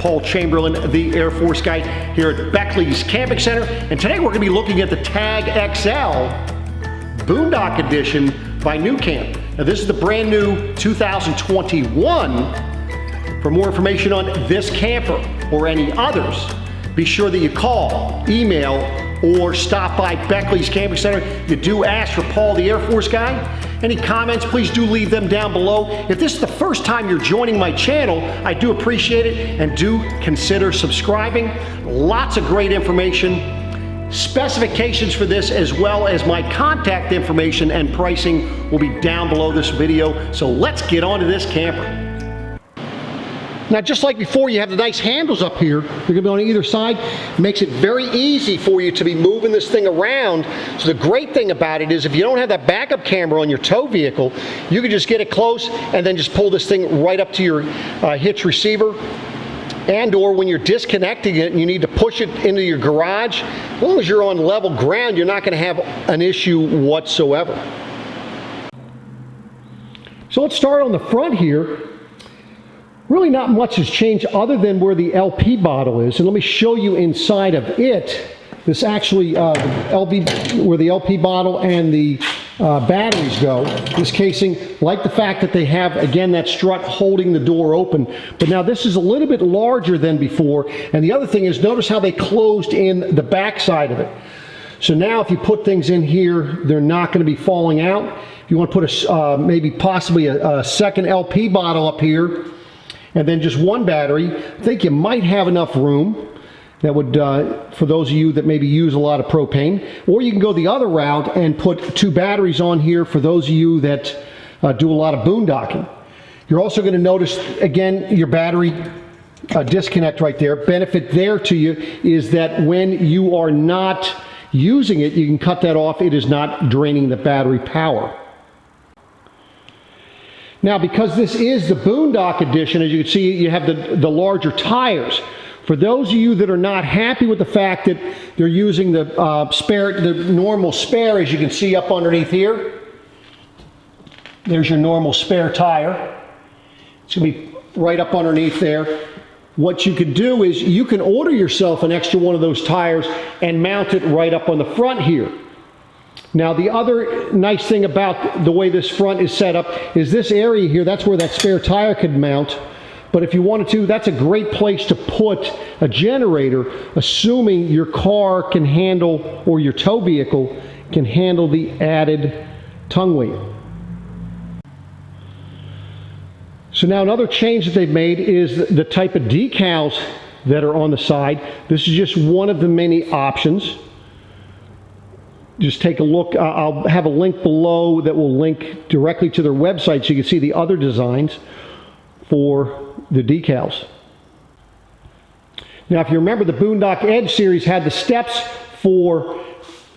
Paul Chamberlain, the Air Force guy here at Beckleys Camping Center. And today we're going to be looking at the Tag XL Boondock Edition by NuCamp. Now this is the brand new 2021. For more information on this camper or any others, be sure that you call, email, or stop by Beckleys Camping Center. You do ask for Paul, the Air Force guy. Any comments, please do leave them down below. If this is the first time you're joining my channel, I do appreciate it, and do consider subscribing. Lots of great information. Specifications for this, as well as my contact information and pricing, will be down below this video. So let's get on to this camper. Now, just like before, you have the nice handles up here. They're going to be on either side. It makes it very easy for you to be moving this thing around. So the great thing about it is if you don't have that backup camera on your tow vehicle, you can just get it close and then just pull this thing right up to your hitch receiver. And or when you're disconnecting it and you need to push it into your garage, as long as you're on level ground, you're not going to have an issue whatsoever. So let's start on the front here. Really not much has changed other than where the LP bottle is. And let me show you inside of it. This actually, where the LP bottle and the batteries go. This casing, like the fact that they have, again, that strut holding the door open. But now this is a little bit larger than before. And the other thing is, notice how they closed in the back side of it. So now if you put things in here, they're not going to be falling out. If you want to put maybe possibly a second LP bottle up here, and then just one battery, I think you might have enough room. That would, for those of you that maybe use a lot of propane. Or you can go the other route and put two batteries on here for those of you that do a lot of boondocking. You're also going to notice, again, your battery disconnect right there. Benefit there to you is that when you are not using it, you can cut that off. It is not draining the battery power. Now, because this is the Boondock Edition, as you can see, you have the larger tires. For those of you that are not happy with the fact that they're using the normal spare, as you can see up underneath here, there's your normal spare tire. It's going to be right up underneath there. What you can do is you can order yourself an extra one of those tires and mount it right up on the front here. Now, the other nice thing about the way this front is set up is this area here, that's where that spare tire could mount. But if you wanted to, that's a great place to put a generator, assuming your car can handle, or your tow vehicle can handle the added tongue weight. So now another change that they've made is the type of decals that are on the side. This is just one of the many options. Just take a look. I'll have a link below that will link directly to their website so you can see the other designs for the decals. Now, if you remember, the Boondock Edge series had the steps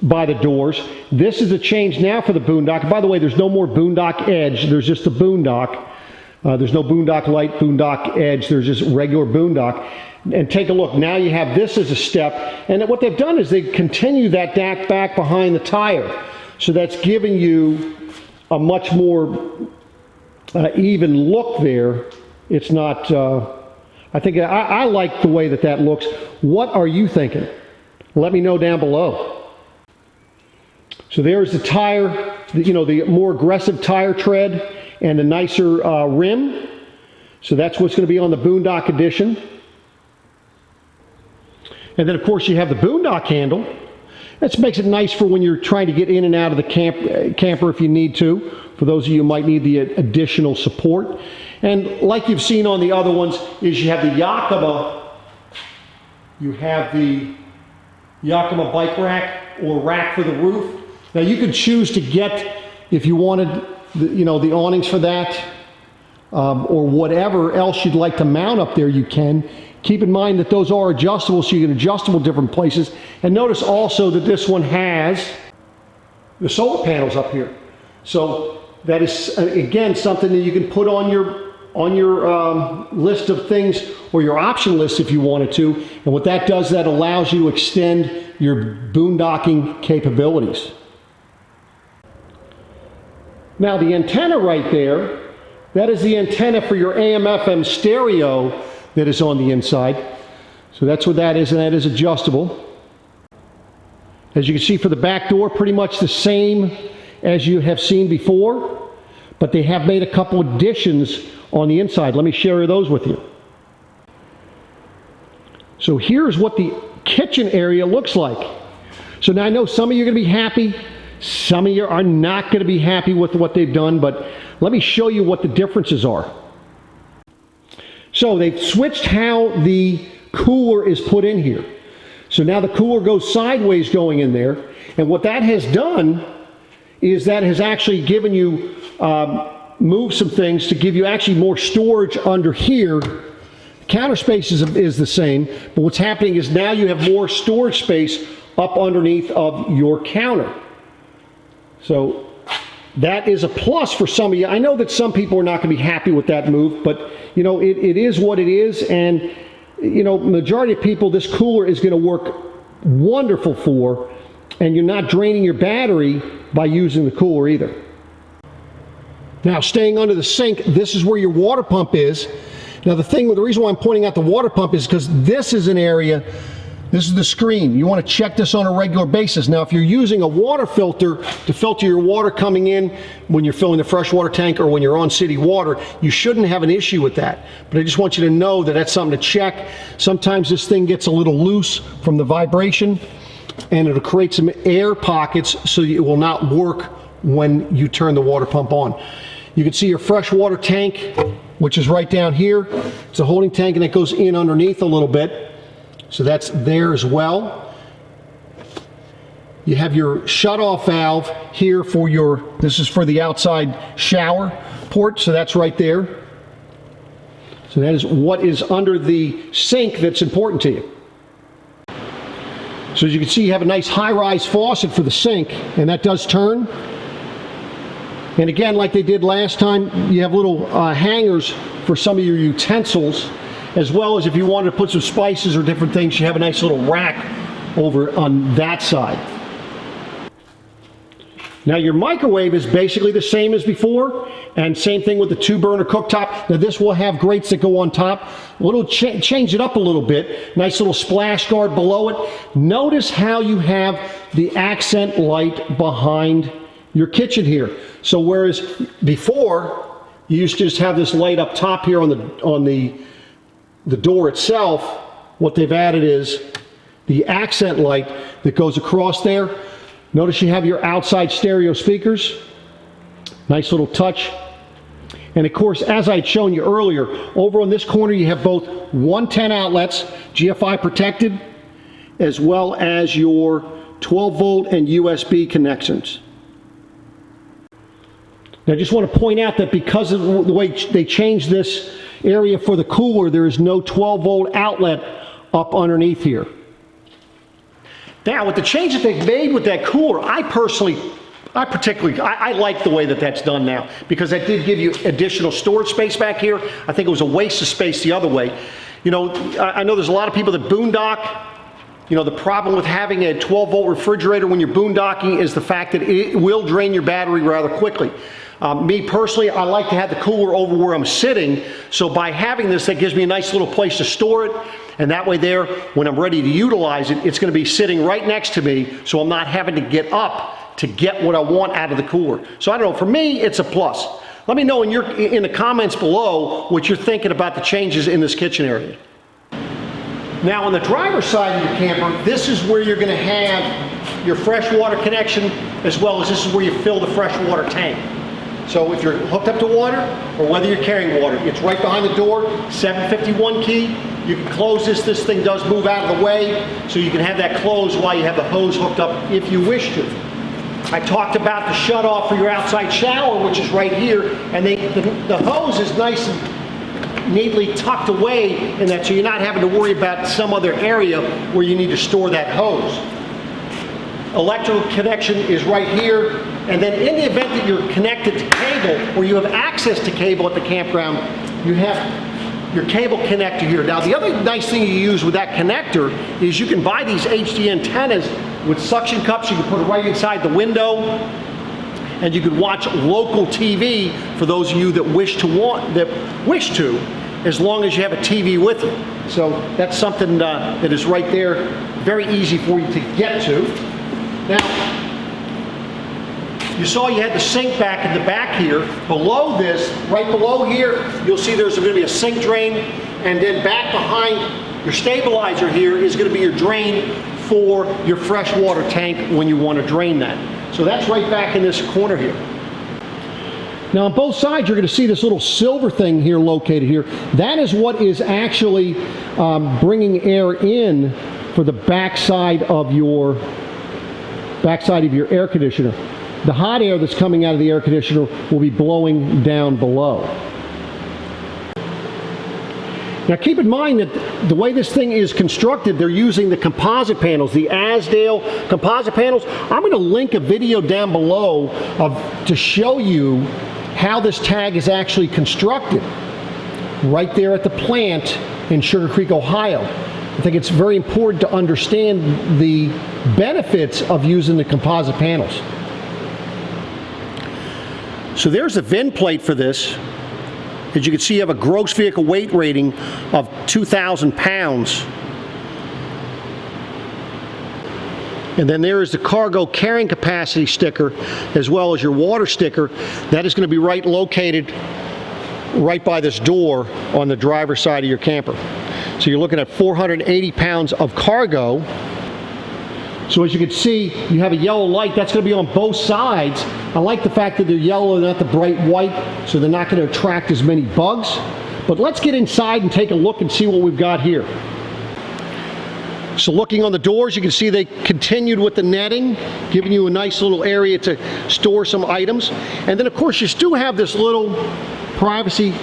by the doors. This is a change now for the Boondock. By the way, there's no more Boondock Edge. There's just the Boondock. There's no Boondock Light, Boondock Edge. There's just regular Boondock. And take a look, now you have this as a step, and what they've done is they continue that back behind the tire. So that's giving you a much more even look there. It's not, I think, I like the way that looks. What are you thinking? Let me know down below. So there's the tire, the more aggressive tire tread and the nicer rim. So that's what's going to be on the Boondock Edition. And then, of course, you have the Boondock Handle. That makes it nice for when you're trying to get in and out of the camper if you need to, for those of you who might need the additional support. And like you've seen on the other ones, is you have the Yakima. You have the Yakima bike rack or rack for the roof. Now, you could choose to get, if you wanted, the awnings for that, or whatever else you'd like to mount up there, you can. Keep in mind that those are adjustable, so you can adjust them different places. And notice also that this one has the solar panels up here. So that is, again, something that you can put on your list of things, or your option list if you wanted to. And what that does, that allows you to extend your boondocking capabilities. Now, the antenna right there, that is the antenna for your AM/FM stereo that is on the inside. So that's what that is, and that is adjustable. As you can see for the back door, pretty much the same as you have seen before, but they have made a couple additions on the inside. Let me share those with you. So here's what the kitchen area looks like. So now I know some of you are going to be happy, some of you are not going to be happy with what they've done, but let me show you what the differences are. So they've switched how the cooler is put in here. So now the cooler goes sideways going in there, and what that has done is that has actually given you, moved some things to give you actually more storage under here. Counter space is the same, but what's happening is now you have more storage space up underneath of your counter. So that is a plus for some of you. I know that some people are not going to be happy with that move, but you know, it is what it is, and you know, majority of people, this cooler is going to work wonderful for, and you're not draining your battery by using the cooler either. Now, staying under the sink, this is where your water pump is. Now, the reason why I'm pointing out the water pump is because this is an area, this is the screen. You want to check this on a regular basis. Now, if you're using a water filter to filter your water coming in when you're filling the freshwater tank or when you're on city water, you shouldn't have an issue with that. But I just want you to know that that's something to check. Sometimes this thing gets a little loose from the vibration, and it'll create some air pockets so it will not work when you turn the water pump on. You can see your freshwater tank, which is right down here. It's a holding tank, and it goes in underneath a little bit. So that's there as well. You have your shut-off valve here for your, this is for the outside shower port, so that's right there. So that is what is under the sink that's important to you. So as you can see, you have a nice high-rise faucet for the sink, and that does turn. And again, like they did last time, you have little hangers for some of your utensils, as well as if you wanted to put some spices or different things, you have a nice little rack over on that side. Now your microwave is basically the same as before, and same thing with the 2-burner cooktop. Now this will have grates that go on top. A little change it up a little bit. Nice little splash guard below it. Notice how you have the accent light behind your kitchen here. So whereas before you used to just have this light up top here on the door itself, what they've added is the accent light that goes across there. Notice you have your outside stereo speakers. Nice little touch. And of course, as I had shown you earlier, over on this corner you have both 110 outlets, GFI protected, as well as your 12 volt and USB connections. Now I just want to point out that because of the way they changed this area for the cooler, there is no 12 volt outlet up underneath here. Now with the change that they've made with that cooler, I like the way that that's done now, because that did give you additional storage space back here. I think it was a waste of space the other way. You know, I know there's a lot of people that boondock. You know, the problem with having a 12 volt refrigerator when you're boondocking is the fact that it will drain your battery rather quickly. Me personally, I like to have the cooler over where I'm sitting, so by having this, that gives me a nice little place to store it, and that way there, when I'm ready to utilize it, it's going to be sitting right next to me, so I'm not having to get up to get what I want out of the cooler. So I don't know, for me, it's a plus. Let me know in the comments below what you're thinking about the changes in this kitchen area. Now on the driver's side of your camper, this is where you're going to have your freshwater connection, as well as this is where you fill the freshwater tank. So if you're hooked up to water, or whether you're carrying water, it's right behind the door, 751 key. You can close this. This thing does move out of the way, so you can have that closed while you have the hose hooked up if you wish to. I talked about the shut-off for your outside shower, which is right here, and the hose is nice and neatly tucked away in that, so you're not having to worry about some other area where you need to store that hose. Electrical connection is right here, and then in the event that you're connected to cable, or you have access to cable at the campground, you have your cable connector here. Now the other nice thing you use with that connector is you can buy these HD antennas with suction cups. You can put it right inside the window, and you can watch local TV for those of you that wish to. as long as you have a TV with you. So that's something that is right there, very easy for you to get to. Now, you saw you had the sink back in the back here. Below this, right below here, you'll see there's going to be a sink drain, and then back behind your stabilizer here is going to be your drain for your freshwater tank when you want to drain that. So that's right back in this corner here. Now on both sides, you're going to see this little silver thing here located here. That is what is actually bringing air in for the backside of your air conditioner. The hot air that's coming out of the air conditioner will be blowing down below. Now keep in mind that the way this thing is constructed, they're using the composite panels, the Azdel composite panels. I'm going to link a video down below to show you how this tag is actually constructed right there at the plant in Sugar Creek, Ohio. I think it's very important to understand the benefits of using the composite panels. So there's the VIN plate for this. As you can see, you have a gross vehicle weight rating of 2,000 pounds. And then there is the cargo carrying capacity sticker, as well as your water sticker. That is going to be located right by this door on the driver's side of your camper. So you're looking at 480 pounds of cargo. So as you can see, you have a yellow light. That's going to be on both sides. I like the fact that they're yellow and not the bright white, so they're not going to attract as many bugs. But let's get inside and take a look and see what we've got here. So looking on the doors, you can see they continued with the netting, giving you a nice little area to store some items. And then of course you still have this little privacy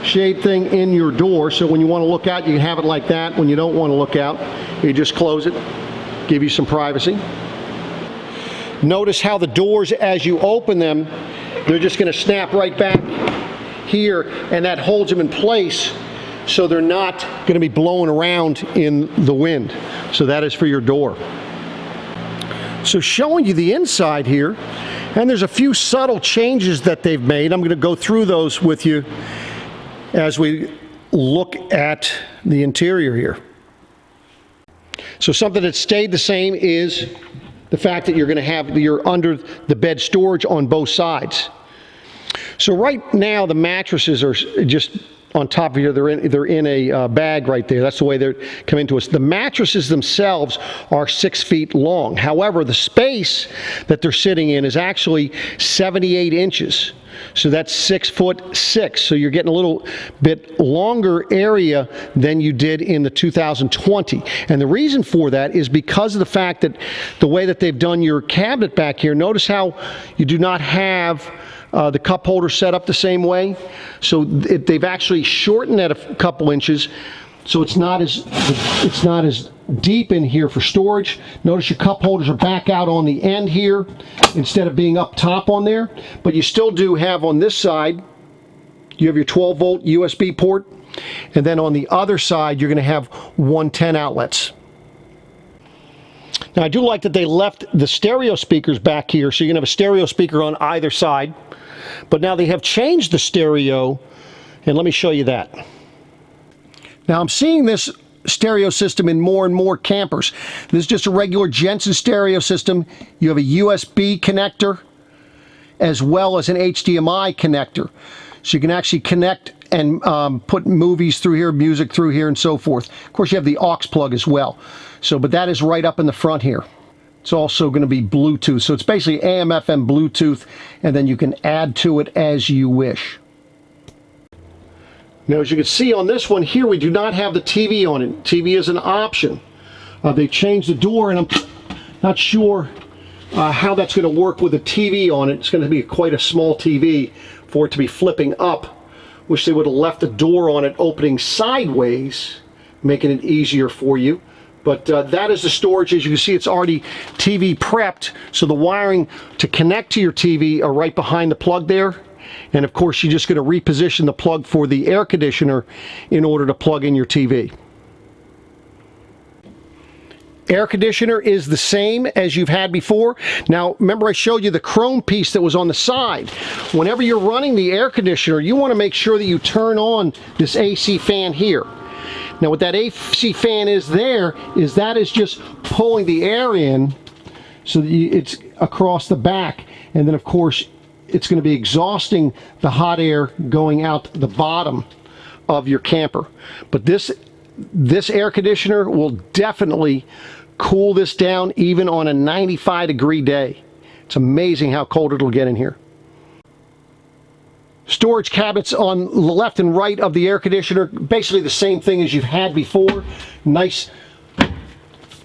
shade thing in your door, so when you want to look out, you can have it like that. When you don't want to look out, you just close it, give you some privacy. Notice how the doors, as you open them, they're just going to snap right back here, and that holds them in place so they're not going to be blowing around in the wind. So that is for your door. So showing you the inside here, and there's a few subtle changes that they've made. I'm going to go through those with you as we look at the interior here. So something that stayed the same is the fact that you're going to have your under the bed storage on both sides. So right now the mattresses are just on top of here. They're in a bag right there. That's the way they're coming to us. The mattresses themselves are 6 feet long. However, the space that they're sitting in is actually 78 inches. So that's 6'6". So you're getting a little bit longer area than you did in the 2020. And the reason for that is because of the fact that the way that they've done your cabinet back here, notice how you do not have the cup holder set up the same way. So they've actually shortened that a couple inches, so it's not as deep in here for storage. Notice your cup holders are back out on the end here instead of being up top on there. But you still do have on this side, you have your 12-volt USB port, and then on the other side you're going to have 110 outlets. Now I do like that they left the stereo speakers back here, so you can have a stereo speaker on either side. But now they have changed the stereo, and let me show you that. Now I'm seeing this stereo system in more and more campers. This is just a regular Jensen stereo system. You have a USB connector as well as an HDMI connector. So you can actually connect and put movies through here, music through here, and so forth. Of course you have the aux plug as well. So, but that is right up in the front here. It's also going to be Bluetooth. So it's basically AM, FM, Bluetooth, and then you can add to it as you wish. Now, as you can see on this one here, we do not have the TV on it. TV is an option. They changed the door, and I'm not sure how that's going to work with a TV on it. It's going to be quite a small TV for it to be flipping up. Wish they would have left the door on it opening sideways, making it easier for you. But that is the storage. As you can see, it's already TV prepped, so the wiring to connect to your TV are right behind the plug there. And of course, you're just going to reposition the plug for the air conditioner in order to plug in your TV. Air conditioner is the same as you've had before. Now, remember I showed you the chrome piece that was on the side. Whenever you're running the air conditioner, you want to make sure that you turn on this AC fan here. Now, what that AC fan is there is that is just pulling the air in so that it's across the back. And then, of course, it's going to be exhausting the hot air going out the bottom of your camper. But this air conditioner will definitely cool this down even on a 95-degree day. It's amazing how cold it'll get in here. Storage cabinets on the left and right of the air conditioner, basically the same thing as you've had before. Nice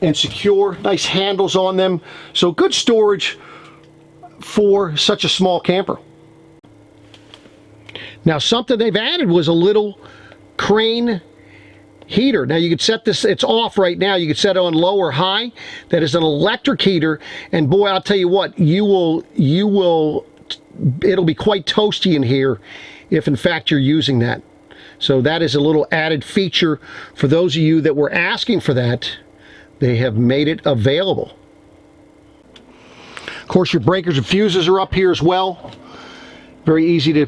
and secure, nice handles on them. So good storage for such a small camper. Now, something they've added was a little crane heater. Now you could set this, it's off right now, you could set it on low or high. That is an electric heater, and boy, I'll tell you what, it'll be quite toasty in here if in fact you're using that. So that is a little added feature for those of you that were asking for that. They have made it available. Of course, your breakers and fuses are up here as well. Very easy to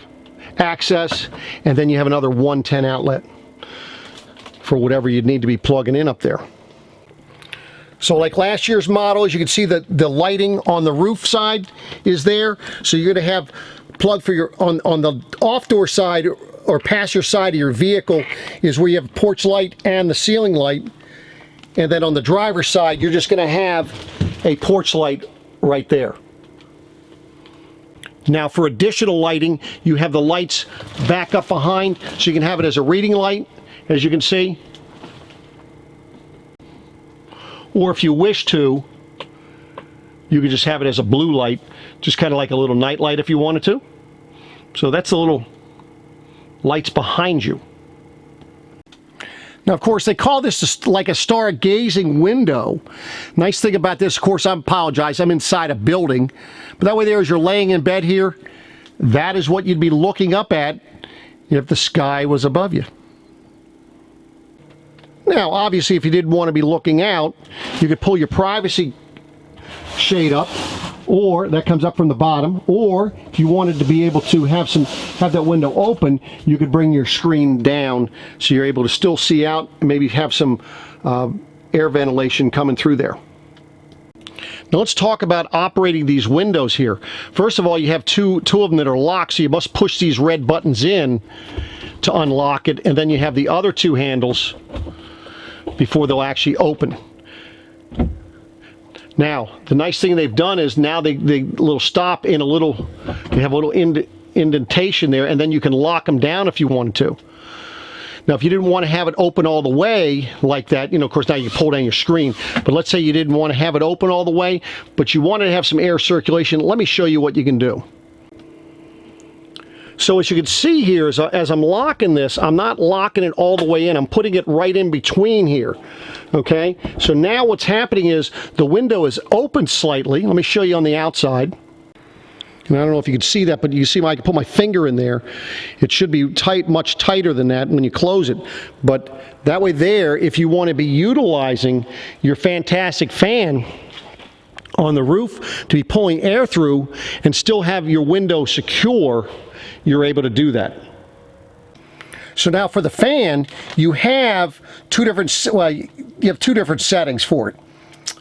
access. And then you have another 110 outlet for whatever you'd need to be plugging in up there. So like last year's model, as you can see, the lighting on the roof side is there. So you're going to have plug for your, on the off door side or passenger side of your vehicle is where you have porch light and the ceiling light. And then on the driver's side, you're just going to have a porch light right there. Now for additional lighting, you have the lights back up behind, so you can have it as a reading light, as you can see. Or if you wish to, you could just have it as a blue light, just kind of like a little night light if you wanted to. So that's the little lights behind you. Now, of course, they call this like a stargazing window. Nice thing about this, of course, I apologize, I'm inside a building. But that way there, as you're laying in bed here, that is what you'd be looking up at if the sky was above you. Now, obviously, if you didn't want to be looking out, you could pull your privacy shade up, or that comes up from the bottom, or if you wanted to be able to have that window open, you could bring your screen down so you're able to still see out and maybe have some air ventilation coming through there. Now let's talk about operating these windows here. First of all, you have two of them that are locked, so you must push these red buttons in to unlock it, and then you have the other two handles before they'll actually open. Now, the nice thing they've done is now they little stop in a little, they have a little indentation there, and then you can lock them down if you wanted to. Now, if you didn't want to have it open all the way like that, you know, of course, now you pull down your screen, but let's say you didn't want to have it open all the way, but you wanted to have some air circulation, let me show you what you can do. So as you can see here, as I'm locking this, I'm not locking it all the way in. I'm putting it right in between here. Okay? So now what's happening is the window is open slightly. Let me show you on the outside. And I don't know if you can see that, but you see I can put my finger in there. It should be tight, much tighter than that when you close it. But that way there, if you want to be utilizing your fantastic fan on the roof to be pulling air through and still have your window secure, you're able to do that. So now for the fan, you have two different settings for it.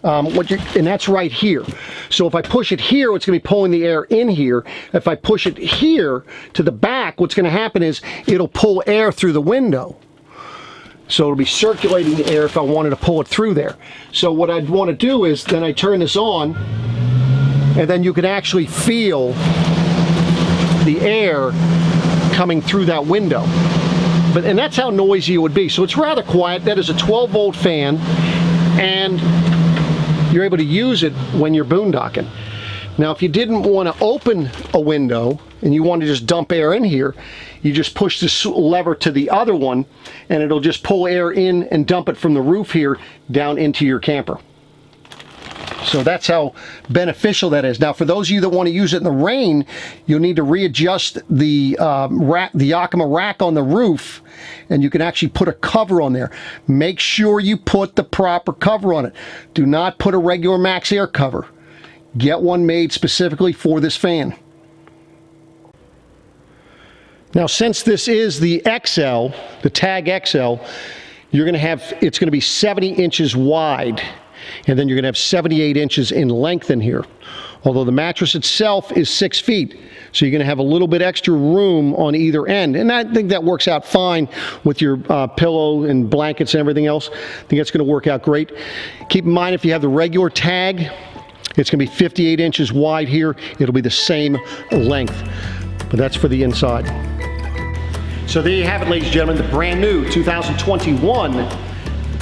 And that's right here. So if I push it here, it's going to be pulling the air in here. If I push it here to the back, what's going to happen is it'll pull air through the window. So it'll be circulating the air if I wanted to pull it through there. So what I'd want to do is then I turn this on, and then you can actually feel the air coming through that window. And that's how noisy it would be. So it's rather quiet. That is a 12-volt fan, and you're able to use it when you're boondocking. Now, if you didn't want to open a window and you want to just dump air in here, you just push this lever to the other one, and it'll just pull air in and dump it from the roof here down into your camper. So that's how beneficial that is. Now, for those of you that want to use it in the rain, you'll need to readjust the Yakima rack on the roof, and you can actually put a cover on there. Make sure you put the proper cover on it. Do not put a regular Max Air cover. Get one made specifically for this fan. Now, since this is the XL, the Tag XL, you're going to have, it's going to be 70 inches wide, and then you're going to have 78 inches in length in here. Although the mattress itself is 6 feet, so you're going to have a little bit extra room on either end. And I think that works out fine with your pillow and blankets and everything else. I think that's going to work out great. Keep in mind, if you have the regular Tag, it's going to be 58 inches wide here. It'll be the same length, but that's for the inside. So there you have it, ladies and gentlemen, the brand new 2021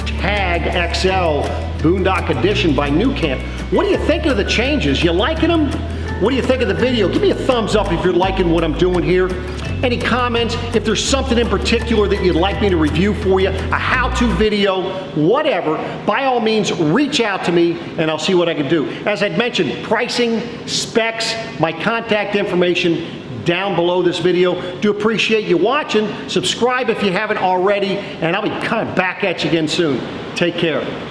Tag XL Boondock Edition by NuCamp. What do you think of the changes? You liking them? What do you think of the video? Give me a thumbs up if you're liking what I'm doing here. Any comments? If there's something in particular that you'd like me to review for you, a how-to video, whatever, by all means, reach out to me and I'll see what I can do. As I'd mentioned, pricing, specs, my contact information down below this video. Do appreciate you watching. Subscribe if you haven't already, and I'll be coming back at you again soon. Take care.